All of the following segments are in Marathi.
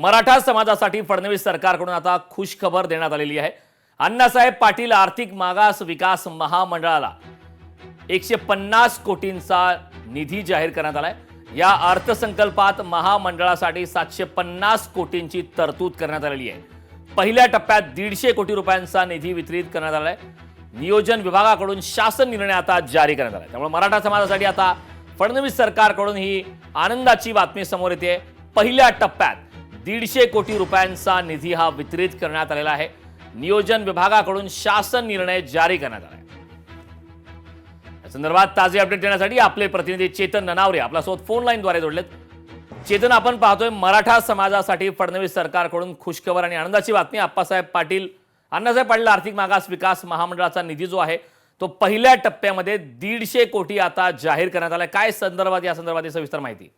मराठा समाजासाठी फडणवीस सरकारकडून आता खुशखबर देण्यात आलेली आहे। अण्णासाहेब पाटील आर्थिक मागास विकास महामंडळाला 150 कोटींचा निधी जाहीर करण्यात आलाय। या अर्थसंकल्पात महामंडळासाठी 750 कोटींची तरतूद करण्यात आलेली आहे। पहिल्या टप्प्यात 150 कोटी रुपयांचा निधी वितरित करण्यात आलाय। नियोजन विभागाकडून शासन निर्णय आता जारी करण्यात आलाय। त्यामुळे मराठा समाजासाठी आता फडणवीस सरकारकडून ही आनंदाची बातमी समोर येते। पहिल्या टप्प्यात 150 कोटी रुपयांचा निधी हा वितरित करण्यात आलेला आहे। नियोजन विभागाकडून शासन निर्णय जारी करण्यात आला आहे। या संदर्भात ताजे अपडेट देण्यासाठी आपले प्रतिनिधी चेतन ननावरे आपल्यासोबत फोन लाईनद्वारे जोडलेत। चेतन, आपण पाहतोय मराठा समाजासाठी फडणवीस सरकारकडून खुशखबर आणि आनंदाची बातमी। अण्णासाहेब पाटील आर्थिक मागास विकास महामंडळाचा निधी जो आहे तो पहिल्या टप्प्यामध्ये 150 कोटी आता जाहीर करण्यात आलाय। काय या संदर्भात सविस्तर माहिती?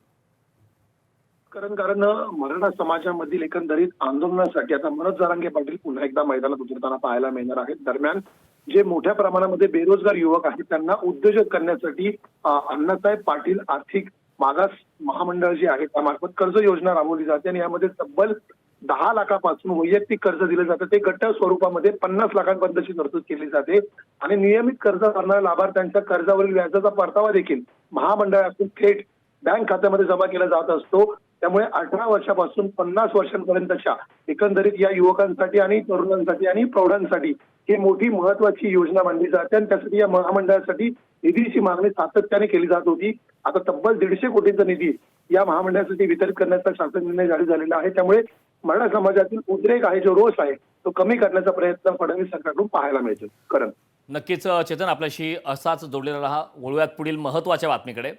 कारण मराठा समाजामधील एकंदरीत आंदोलनासाठी आता मनोज जरांगे पाटील पुन्हा एकदा मैदानात उतरताना पाहायला मिळणार आहेत। दरम्यान जे मोठ्या प्रमाणामध्ये बेरोजगार युवक आहेत त्यांना उद्योजक करण्यासाठी अण्णासाहेब पाटील आर्थिक मागास महामंडळ जे आहे त्यामार्फत कर्ज योजना राबवली जाते आणि यामध्ये तब्बल 10 लाखापासून वैयक्तिक कर्ज दिलं जातं। ते गट्ट स्वरूपामध्ये 50 लाखांपर्यंतची तरतूद केली जाते आणि नियमित कर्ज भरणाऱ्या लाभार्थ्यांच्या कर्जावरील व्याजाचा परतावा देखील महामंडळातून थेट बँक खात्यामध्ये जमा केला जात असतो। त्यामुळे 18 वर्षापासून 50 वर्षांपर्यंतच्या एकंदरीत या युवकांसाठी आणि तरुणांसाठी आणि प्रौढांसाठी ही मोठी महत्वाची योजना मानली जाते आणि त्यासाठी या महामंडळासाठी निधीची मागणी सातत्याने केली जात होती। आता तब्बल 150 कोटींचा निधी या महामंडळासाठी वितरित करण्याचा शासन निर्णय जारी झालेला आहे। त्यामुळे मराठा समाजातील उद्रेक आहे, जो रोष आहे तो कमी करण्याचा प्रयत्न फडणवीस सरकारकडून पाहायला मिळतो। करण नक्कीच चेतन, आपल्याशी असाच जोडलेला राहा। वळूयात पुढील महत्त्वाच्या बातमीकडे।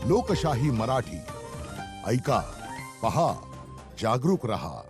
लोकशाही मराठी ऐका, पहा, जागरूक रहा।